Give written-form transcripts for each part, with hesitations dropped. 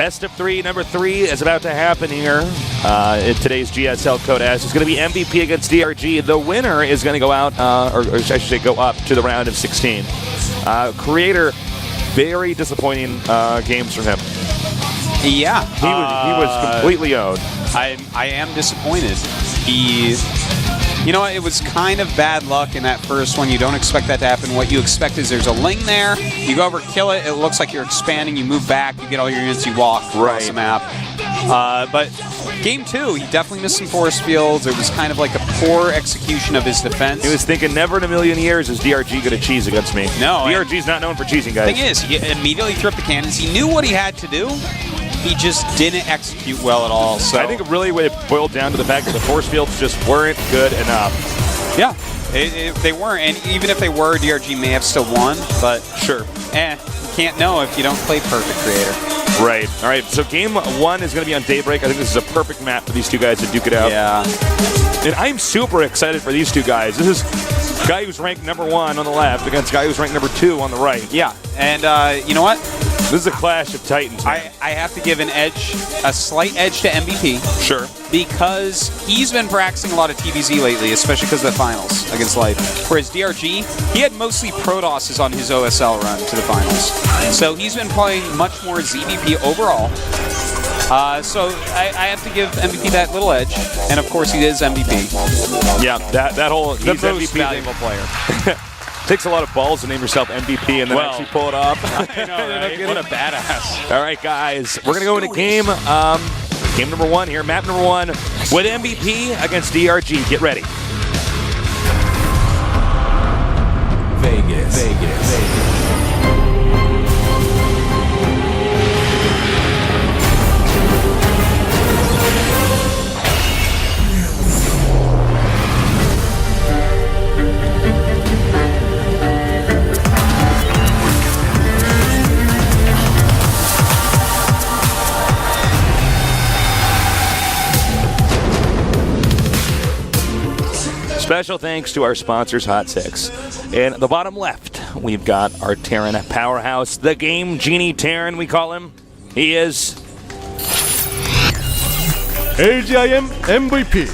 Best of 3, number 3 is about to happen here in today's GSL Code S. It's going to be MVP against DRG. The winner is going to go out, or I should say go up to the round of 16. Creator, very disappointing games from him. Yeah. He was completely owned. I am disappointed. You know what? It was kind of bad luck in that first one. You don't expect that to happen. What you expect is there's a Ling there. You go over, kill it. It looks like you're expanding. You move back. You get all your units. You walk across the map. But game 2, he definitely missed some force fields. It was kind of like a poor execution of his defense. He was thinking, never in a million years is DRG going to cheese against me. No. DRG's not known for cheesing, guys. The thing is, he immediately threw up the cannons. He knew what he had to do. He just didn't execute well at all. So I think it really boiled down to the fact that the force fields just weren't good enough. Yeah, they weren't. And even if they were, DRG may have still won. But sure, you can't know if you don't play perfect, Creator. Right. All right, so game 1 is going to be on Daybreak. I think this is a perfect map for these two guys to duke it out. Yeah. And I'm super excited for these two guys. This is guy who's ranked number 1 on the left against guy who's ranked number 2 on the right. Yeah, and you know what? This is a clash of titans. I have to give a slight edge to MVP. Sure. Because he's been practicing a lot of TVZ lately, especially because of the finals against Life. Whereas DRG, he had mostly Protosses on his OSL run to the finals. So he's been playing much more ZVP overall. So I have to give MVP that little edge. And of course, he is MVP. Yeah, that whole the most MVP valuable player. Takes a lot of balls to name yourself MVP and then actually pull it off. I know, right? What a badass. All right, guys. We're going to go into game number 1 here, map number 1, with MVP against DRG. Get ready. Vegas. Special thanks to our sponsors, Hot 6. In the bottom left, we've got our Terran powerhouse, the Game Genie Terran, we call him. He is AGIM MVP.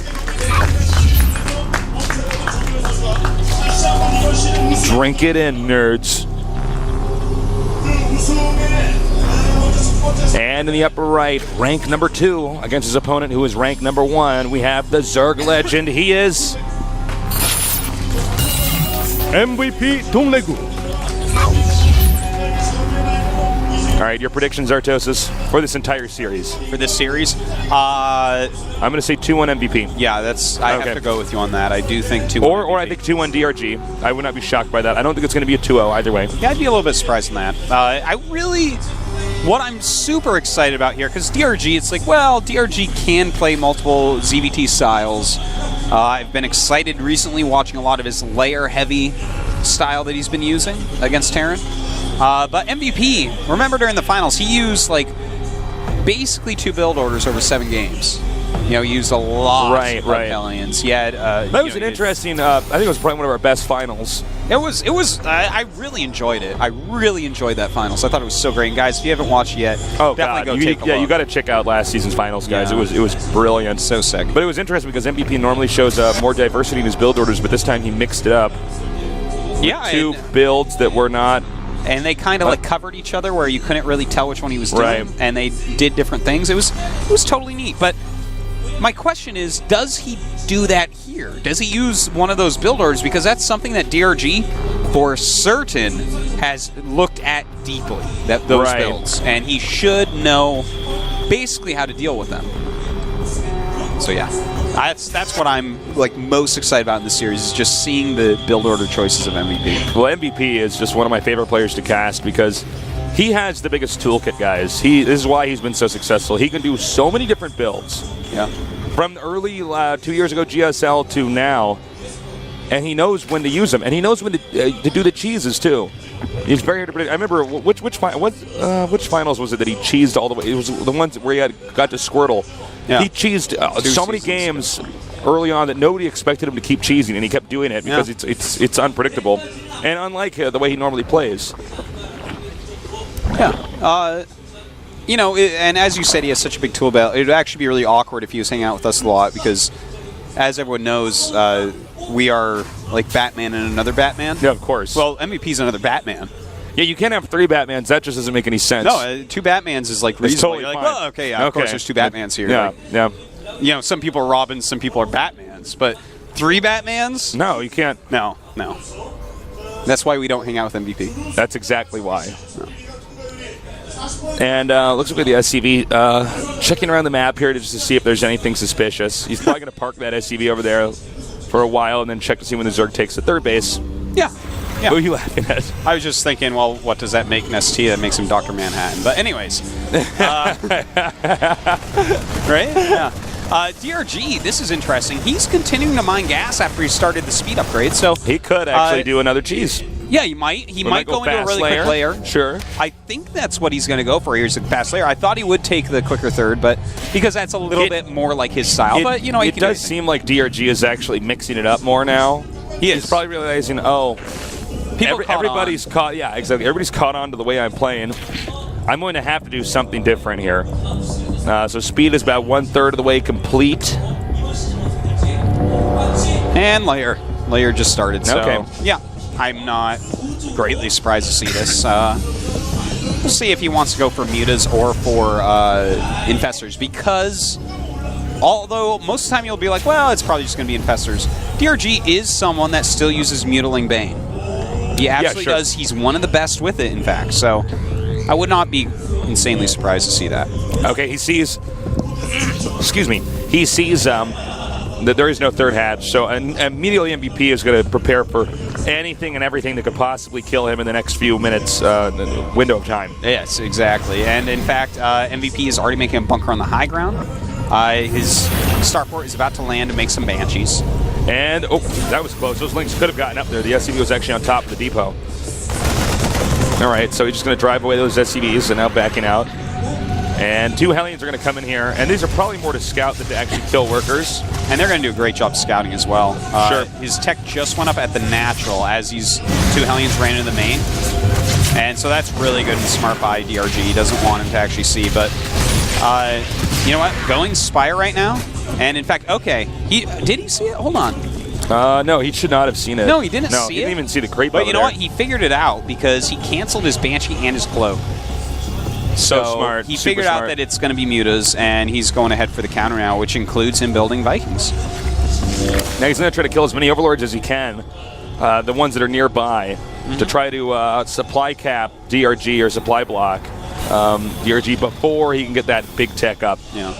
Drink it in, nerds. And in the upper right, rank number 2 against his opponent who is ranked number 1, we have the Zerg legend. He is MVP DongRaeGu. All right, your predictions, Artosis, for this entire series. For this series? I'm going to say 2-1 MVP. Yeah, I have to go with you on that. I do think 2-1 Or I think 2-1 DRG. I would not be shocked by that. I don't think it's going to be a 2-0 either way. Yeah, I'd be a little bit surprised in that. What I'm super excited about here, because DRG, it's like, well, DRG can play multiple ZVT styles. I've been excited recently watching a lot of his layer-heavy style that he's been using against Terran. But MVP, remember during the finals, he used like basically 2 build orders over 7 games. You know, he used a lot of Hellions. He had, that was an interesting, I think it was probably one of our best finals. It was. I really enjoyed it. I really enjoyed that finals. I thought it was so great. And guys, if you haven't watched it yet, definitely go take a look. Yeah, you got to check out last season's finals, guys. Yeah. It was brilliant. So sick. But it was interesting because MVP normally shows more diversity in his build orders, but this time he mixed it up. Yeah, 2 builds that were not. And they kind of like covered each other where you couldn't really tell which one he was doing. And they did different things. It was totally neat. But my question is, does he do that here? Does he use one of those build orders? Because that's something that DRG, for certain, has looked at deeply, those builds. And he should know basically how to deal with them. So yeah, that's what I'm like most excited about in this series, is just seeing the build order choices of MVP. Well, MVP is just one of my favorite players to cast because he has the biggest toolkit, guys. This is why he's been so successful. He can do so many different builds. Yeah. From early 2 years ago GSL to now, and he knows when to use them, and he knows when to do the cheeses too. He's very hard to predict. I remember which finals was it that he cheesed all the way? It was the ones where he got to Squirtle. Yeah. He cheesed so many games early on that nobody expected him to keep cheesing, and he kept doing it because it's unpredictable, and unlike the way he normally plays. Yeah. you know, and as you said, he has such a big tool belt. It would actually be really awkward if he was hanging out with us a lot because, as everyone knows, we are like Batman and another Batman. Yeah, of course. Well, MVP's another Batman. Yeah, you can't have 3 Batmans. That just doesn't make any sense. No, 2 Batmans is like reasonable. totally You're like, fine. well, okay, yeah, of course there's 2 Batmans here. Yeah, Like, yeah. you know, some people are Robins, some people are Batmans, but 3 Batmans? No, you can't. No. That's why we don't hang out with MVP. That's exactly why. And looks like the SCV checking around the map here just to see if there's anything suspicious. He's probably going to park that SCV over there for a while and then check to see when the Zerg takes the 3rd base. Yeah. What are you laughing at? I was just thinking, well, what does that make an ST? That makes him Dr. Manhattan. But anyways. Right? Yeah. DRG, this is interesting. He's continuing to mine gas after he started the speed upgrade. So He could actually do another cheese. yeah, he might. He might go into a really quick layer. Sure. I think that's what he's going to go for here is a fast layer. I thought he would take the quicker 3rd, but because that's a little bit more like his style. But, you know, it does seem like DRG is actually mixing it up more now. He's probably realizing, everybody's caught. Yeah, exactly. Everybody's caught on to the way I'm playing. I'm going to have to do something different here. So speed is about 1/3 of the way complete. And layer. Layer just started. So, Okay. yeah, I'm not greatly surprised to see this. We'll see if he wants to go for mutas or for infestors because although most of the time you'll be like, well, it's probably just going to be infestors. DRG is someone that still uses Mutiling Bane. He actually does. He's one of the best with it, in fact. So I would not be insanely surprised to see that. Okay, he sees. Excuse me. He sees that there is no 3rd hatch, so immediately MVP is going to prepare for anything and everything that could possibly kill him in the next few minutes window of time. Yes, exactly. And in fact, MVP is already making a bunker on the high ground. His starport is about to land and make some Banshees. And, that was close. Those links could have gotten up there. The SCV was actually on top of the depot. All right, so he's just going to drive away those SCVs and now backing out. And 2 Hellions are going to come in here, and these are probably more to scout than to actually kill workers. And they're going to do a great job scouting as well. Sure. His tech just went up at the natural as these 2 Hellions ran into the main. And so that's really good and smart by DRG. He doesn't want him to actually see, but you know what? Going Spire right now. And in fact, okay, did he see it? Hold on. No, he should not have seen it. No, he didn't see it. He didn't even see the creep. But you know what? He figured it out because he canceled his Banshee and his Cloak. So smart. He figured out that it's going to be mutas, and he's going ahead for the counter now, which includes him building Vikings. Now he's going to try to kill as many Overlords as he can, the ones that are nearby, to try to supply cap DRG or supply block DRG before he can get that big tech up. Yeah.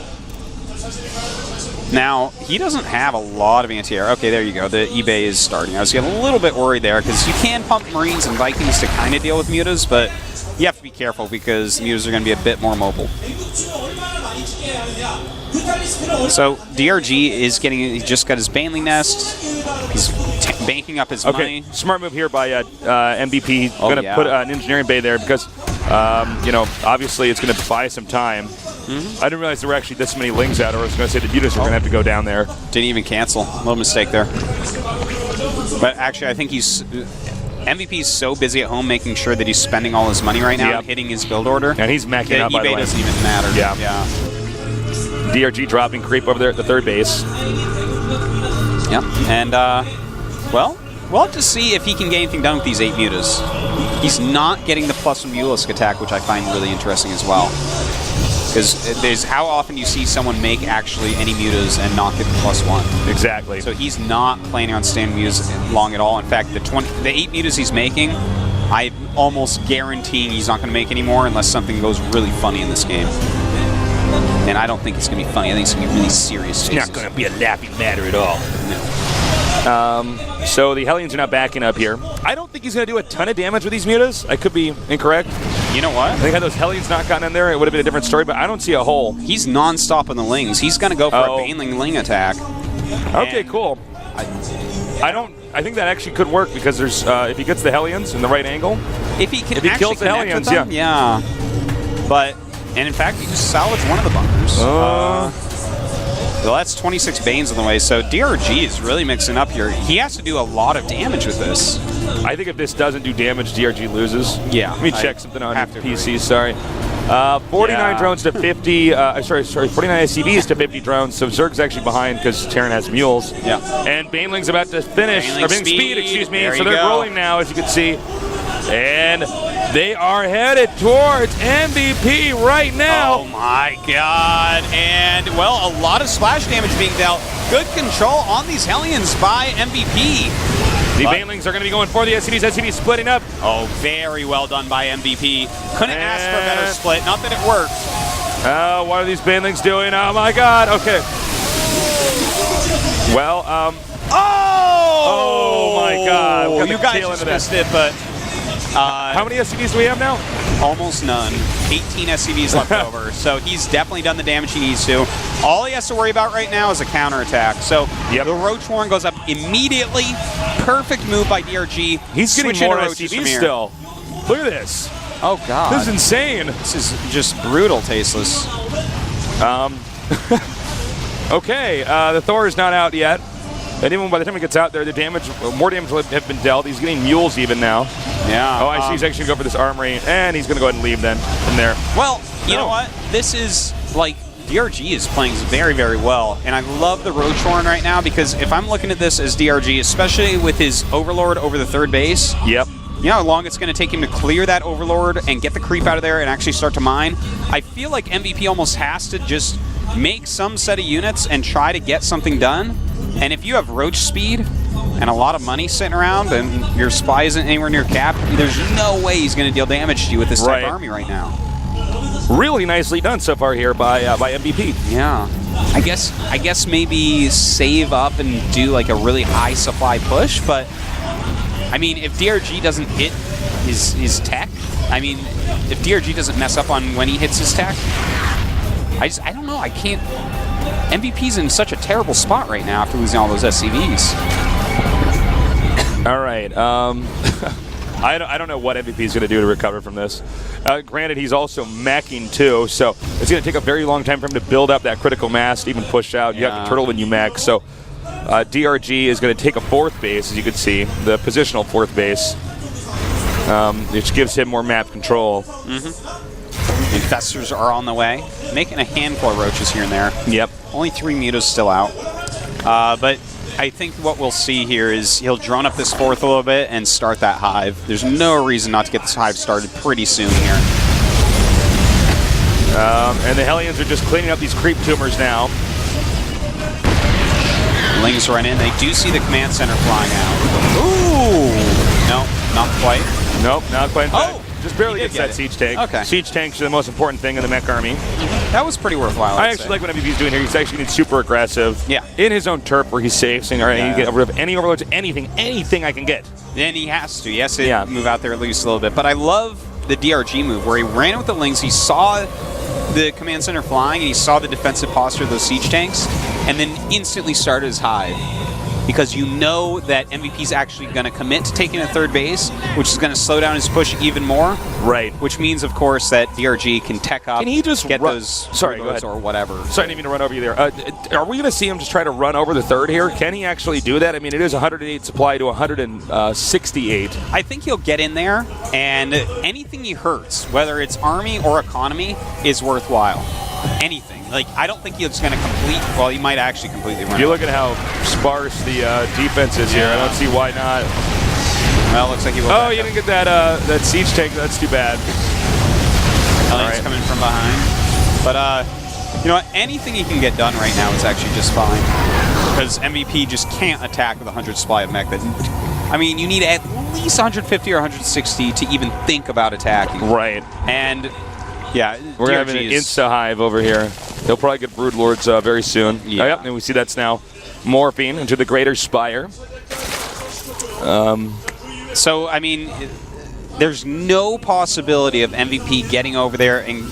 Now, he doesn't have a lot of anti-air. Okay, there you go. The eBay is starting. I was getting a little bit worried there because you can pump Marines and Vikings to kind of deal with mutas, but you have to be careful because mutas are going to be a bit more mobile. So DRG is he just got his Baneling Nest. He's banking up his money. Smart move here by MVP. Going to put an engineering bay there because, obviously it's going to buy some time. I didn't realize there were actually this many lings out, or I was going to say the mutas were going to have to go down there. Didn't even cancel. Little mistake there. But actually, I think MVP is so busy at home making sure that he's spending all his money right now and hitting his build order. And he's macking up, by the way. eBay doesn't even matter. Yeah. DRG dropping creep over there at the 3rd base. Yep. And, we'll have to see if he can get anything done with these 8 mutas. He's not getting the +1 Mutalisk attack, which I find really interesting as well. Because how often do you see someone make actually any mutas and not get the +1? Exactly. So he's not planning on staying mutas long at all. In fact, the 8 mutas he's making, I'm almost guaranteeing he's not going to make any more unless something goes really funny in this game. And I don't think it's going to be funny. I think it's going to be really serious. It's not going to be a laughing matter at all. No. So the Hellions are now backing up here. I don't think he's going to do a ton of damage with these mutas. I could be incorrect. You know what? I think had those Hellions not gotten in there, it would have been a different story, but I don't see a hole. He's non-stop on the Lings. He's going to go for a Baneling Ling attack. Okay, cool. I think that actually could work because there's if he gets the Hellions in the right angle. If he kills the Hellions, yeah. But in fact, he just salvaged one of the bunkers. Well, that's 26 Banes on the way, so DRG is really mixing up here. He has to do a lot of damage with this. I think if this doesn't do damage, DRG loses. Yeah. Let me check something on PC, sorry. 49 drones to 50. Sorry, 49 SCVs to 50 drones. So Zerg's actually behind because Terran has mules. Yeah. And Baneling's about to finish. Baneling Or Baneling speed, excuse me. So they're rolling now, as you can see. And they are headed towards MVP right now. Oh my god. And, well, a lot of splash damage being dealt. Good control on these Hellions by MVP. The Banelings are going to be going for the SCVs. SCVs splitting up. Oh, very well done by MVP. Couldn't ask for a better split. Not that it worked. What are these Banelings doing? Oh my god. Okay. Well, oh my god. You guys just missed it, but... how many SCVs do we have now? Almost none. 18 SCVs left over. So he's definitely done the damage he needs to. All he has to worry about right now is a counterattack. So the Roach Warren goes up immediately. Perfect move by DRG. He's getting more SCVs still. Look at this. Oh, God. This is insane. This is just brutal, Tasteless. Okay, the Thor is not out yet. And even by the time he gets out there, the damage, more damage will have been dealt. He's getting mules even now. Yeah. Oh, I see he's actually going to go for this armory, and he's going to go ahead and leave then from there. Well, you know what? This is, like, DRG is playing very, very well. And I love the Roach Horn right now because if I'm looking at this as DRG, especially with his Overlord over the third base. Yep. You know how long it's going to take him to clear that Overlord and get the creep out of there and actually start to mine? I feel like MVP almost has to just make some set of units and try to get something done. And if you have Roach speed and a lot of money sitting around and your spy isn't anywhere near cap, there's no way he's going to deal damage to you with this type of army right now. Really nicely done so far here by MVP. Yeah. I guess maybe save up and do like a really high supply push, but I mean, if DRG doesn't hit his tech, I mean, if DRG doesn't mess up on when he hits his tech, I don't know, I can't. MVP's in such a terrible spot right now after losing all those SCVs. All right. I don't know what MVP's going to do to recover from this. Granted, he's also macking too, so it's going to take a very long time for him to build up that critical mass to even push out. You have to turtle when you mech, so DRG is going to take a fourth base, as you can see, the positional fourth base, which gives him more map control. Infestors are on the way, making a handful of roaches here and there. Yep. Only 3 mutas still out. But I think what we'll see here is he'll drone up this fourth a little bit and start that hive. There's no reason not to get this hive started pretty soon here. And the Hellions are just cleaning up these creep tumors now. Lings run in. They do see the command center flying out. Ooh! No, not quite. Nope, not quite. Oh! Just barely gets that siege tank. Okay. Siege tanks are the most important thing in the mech army. That was pretty worthwhile. I actually like what MVP's doing here. He's actually getting super aggressive. Yeah. In his own turf where he's safe, saying, all right, you get rid of any overloads, anything I can get. And he has to. He has to move out there at least a little bit. But I love the DRG move where he ran with the Lings. He saw the command center flying and he saw the defensive posture of those siege tanks and then instantly started his hive. Because you know that MVP's actually going to commit to taking a third base, which is going to slow down his push even more. Right. Which means, of course, that DRG can tech up, can he just get those sorry, go ahead. Or whatever. Sorry, I didn't mean to run over you there. Are we going to see him just try to run over the third here? Can he actually do that? I mean, it is 108 supply to 168. I think he'll get in there, and anything he hurts, whether it's army or economy, is worthwhile. Anything. Like, I don't think he's going to complete. Well, he might actually completely run. You look at how sparse the defense is here. I don't see why not. Well, it looks like he will. Oh, you didn't get that siege tank. That's too bad. He's coming from behind. But, you know what? Anything he can get done right now is actually just fine. Because MVP just can't attack with 100 supply of mech. I mean, you need at least 150 or 160 to even think about attacking. Right. And... yeah, we're having an insta-hive over here. They'll probably get Broodlords very soon. Yeah. Oh, yep, and we see that's now morphing into the Greater Spire. So, I mean, there's no possibility of MVP getting over there and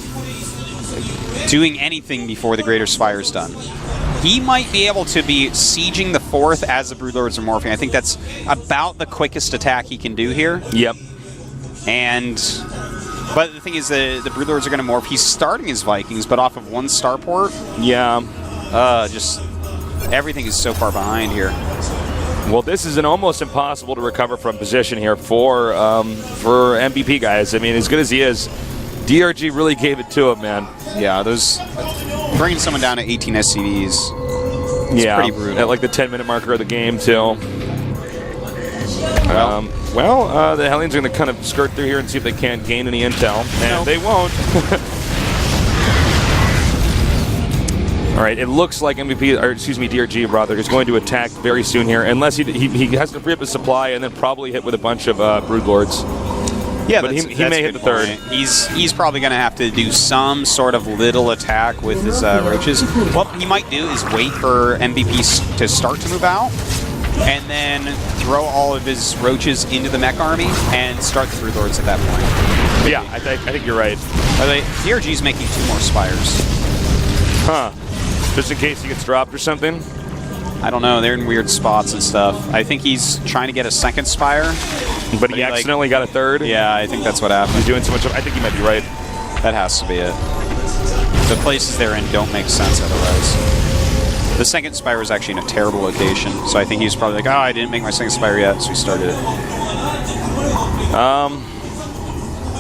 doing anything before the Greater Spire is done. He might be able to be sieging the fourth as the Broodlords are morphing. I think that's about the quickest attack he can do here. Yep. But the thing is, the Broodlords are going to morph. He's starting his Vikings, but off of one starport. Yeah. Just everything is so far behind here. Well, this is an almost impossible to recover from position here for MVP guys. I mean, as good as he is, DRG really gave it to him, man. Yeah, those bringing someone down to 18 SCVs. It's pretty brutal. At like the 10-minute marker of the game, too. The Hellions are going to kind of skirt through here and see if they can't gain any intel. And they won't. All right, it looks like DRG, rather, is going to attack very soon here, unless he has to free up his supply and then probably hit with a bunch of Broodlords. Yeah, but he may hit the third. He's probably going to have to do some sort of little attack with his roaches. What he might do is wait for MVP to start to move out, and then throw all of his roaches into the mech army and start the Broodlords at that point. But yeah, I think you're right. By the way, DRG's making 2 more Spires. Huh. Just in case he gets dropped or something? I don't know. They're in weird spots and stuff. I think he's trying to get a 2nd Spire. But he accidentally got a 3rd? Yeah, I think that's what happened. He's doing so much. I think he might be right. That has to be it. The places they're in don't make sense otherwise. The 2nd Spire is actually in a terrible location, so I think he's probably like, oh, I didn't make my 2nd Spire yet, so he started it.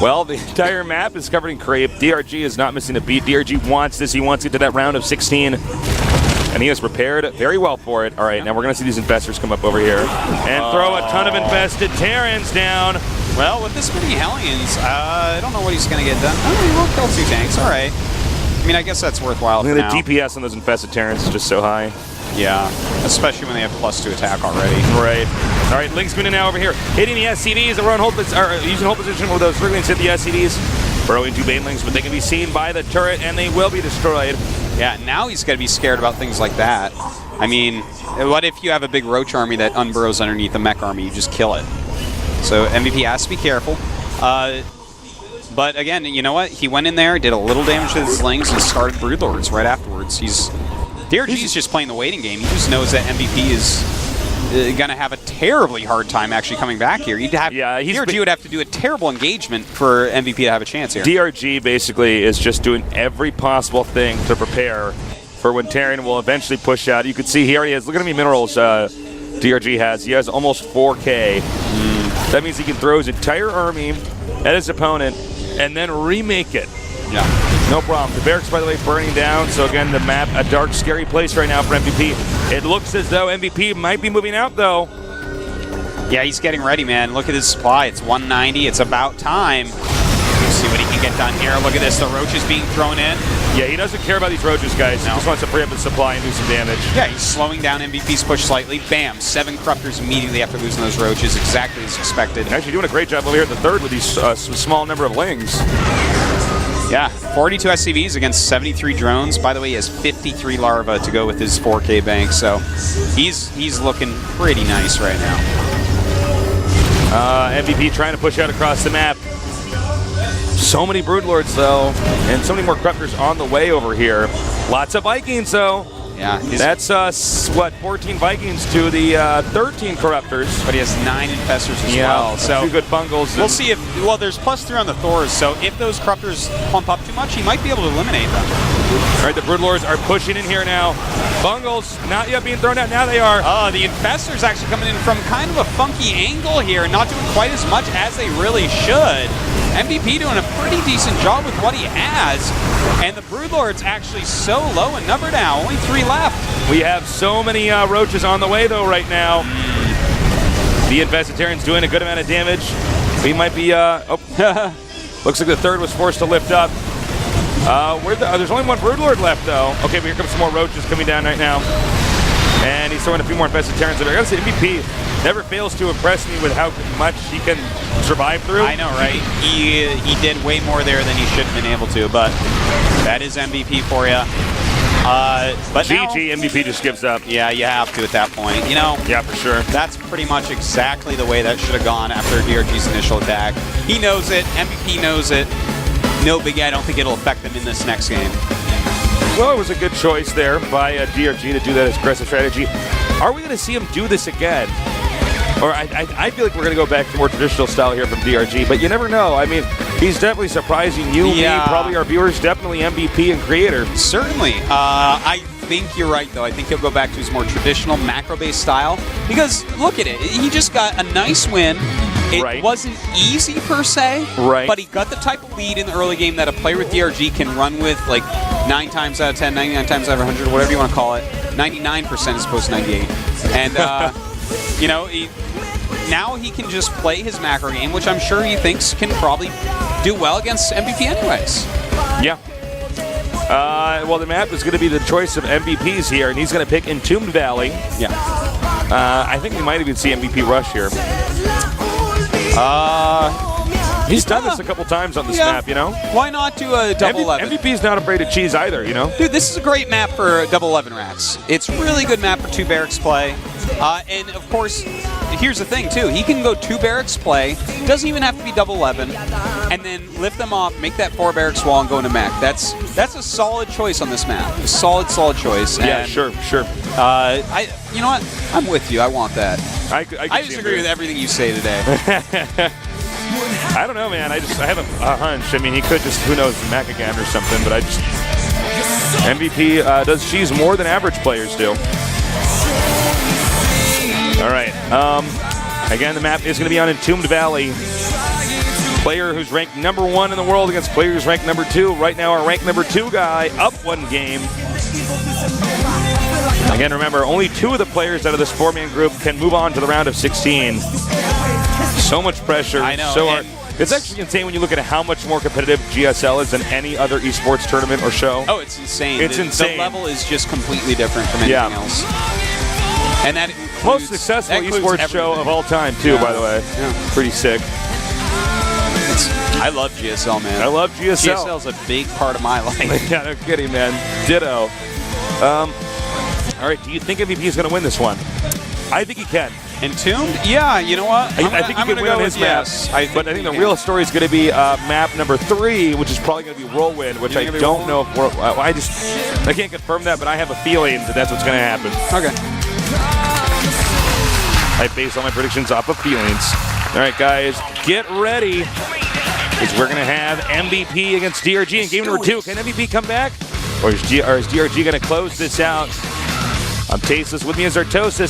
Well, the entire map is covered in crepe. DRG is not missing a beat. DRG wants this. He wants to get to that round of 16. And he has prepared very well for it. All right, now we're going to see these infestors come up over here and throw a ton of infested Terrans down. Well, with this many Hellions, I don't know what he's going to get done. Oh, he will kill 2 tanks. All right. I mean, I guess that's worthwhile for now. The DPS on those infested Terrans is just so high. Yeah, especially when they have +2 attack already. Right. All right, Link's going now over here, hitting the SCVs. They're on hold, using hold position with those Striglings hit the SCVs. Burrowing 2 Banelings, but they can be seen by the turret, and they will be destroyed. Yeah, now he's got to be scared about things like that. I mean, what if you have a big roach army that unburrows underneath a mech army? You just kill it. So MVP has to be careful. But again, you know what? He went in there, did a little damage to the slings, and started Broodlords right afterwards. DRG's just playing the waiting game. He just knows that MVP is going to have a terribly hard time actually coming back here. DRG would have to do a terrible engagement for MVP to have a chance here. DRG basically is just doing every possible thing to prepare for when Terran will eventually push out. You can see he already has, look at how many minerals DRG has. He has almost 4K. That means he can throw his entire army at his opponent and then remake it. Yeah. No problem. The barracks, by the way, burning down. So again, the map, a dark, scary place right now for MVP. It looks as though MVP might be moving out, though. Yeah, he's getting ready, man. Look at his supply. It's 190. It's about time. Let's see what he can get done here. Look at this. The roaches being thrown in. Yeah, he doesn't care about these roaches, guys. No. He just wants to free up his supply and do some damage. Yeah, he's slowing down MVP's push slightly. Bam. 7 corruptors immediately after losing those roaches, exactly as expected. Actually doing a great job over here at the third with these small number of lings. Yeah, 42 SCVs against 73 drones. By the way, he has 53 larvae to go with his 4K bank, so he's looking pretty nice right now. MVP trying to push out across the map. So many Broodlords, though, and so many more Corruptors on the way over here. Lots of Vikings, though. Yeah. That's, 14 Vikings to the 13 Corruptors. But he has 9 Infestors as well. So 2 good bungles. We'll see if, there's +3 on the Thors, so if those Corruptors pump up too much, he might be able to eliminate them. All right, the Broodlords are pushing in here now. Bungles not yet being thrown out. Now they are. The Infestors actually coming in from kind of a funky angle here and not doing quite as much as they really should. MVP doing a pretty decent job with what he has. And the Broodlord's actually so low in number now. Only 3 left. We have so many roaches on the way, though, right now. The Infestitarian's doing a good amount of damage. We might be... looks like the third was forced to lift up. There's only 1 Broodlord left, though. Okay, but here comes some more roaches coming down right now. And he's throwing a few more Infestitarians. I gotta say, MVP never fails to impress me with how much he can survive through. I know, right? He did way more there than he should have been able to, but that is MVP for you. But GG, MVP just gives up. Yeah, you have to at that point. You know, yeah, for sure. That's pretty much exactly the way that should have gone after DRG's initial attack. He knows it. MVP knows it. No biggie. I don't think it'll affect them in this next game. Well, it was a good choice there by DRG to do that as aggressive strategy. Are we going to see him do this again? Or I feel like we're going to go back to more traditional style here from DRG, but you never know. I mean, he's definitely surprising you, me, probably our viewers, definitely MVP and creator. Certainly. I think you're right, though. I think he'll go back to his more traditional macro-based style because look at it. He just got a nice win It wasn't easy per se, but he got the type of lead in the early game that a player with DRG can run with like 9 times out of 10, 99 times out of 100, whatever you want to call it, 99% as opposed to 98. And, now he can just play his macro game, which I'm sure he thinks can probably do well against MVP anyways. Yeah. Well, the map is going to be the choice of MVPs here, and he's going to pick Entombed Valley. Yeah. I think we might even see MVP Rush here. He's done this a couple times on this map, you know? Why not do a double 11? MVP's not afraid of cheese either, you know? Dude, this is a great map for double 11 racks. It's really good map for 2 barracks play. And, of course, here's the thing, too. He can go 2 barracks play, doesn't even have to be double 11, and then lift them off, make that 4 barracks wall, and go into mech. That's a solid choice on this map. A solid choice. Yeah, and, sure. You know what? I'm with you. I want that. I disagree with everything you say today. I don't know, man. I have a hunch. I mean, he could just, who knows, mech again or something, but MVP does cheese more than average players do. All right. Again, the map is going to be on Entombed Valley. Player who's ranked number 1 in the world against player who's ranked number 2. Right now, our ranked number 2 guy up 1 game. Again, remember, only 2 of the players out of this 4-man group can move on to the round of 16. So much pressure. I know. So hard. It's actually insane when you look at how much more competitive GSL is than any other esports tournament or show. Oh, it's insane. It's insane. The level is just completely different from anything else. And that includes, most successful esports show of all time, too, by the way. Yeah. Pretty sick. I love GSL, man. I love GSL. GSL is a big part of my life. Yeah, no kidding, man. Ditto. All right, do you think MVP is going to win this one? I think he can. Entombed? Yeah, you know what? I think he can win on his map. But I think the real story is going to be map number 3, which is probably going to be Whirlwind, which I don't know if I can't confirm that, but I have a feeling that that's what's going to happen. Okay. I base all my predictions off of feelings. All right, guys, get ready, because we're going to have MVP against DRG in game number 2. Can MVP come back? Or is DRG going to close this out? I'm Tasteless. With me is Artosis.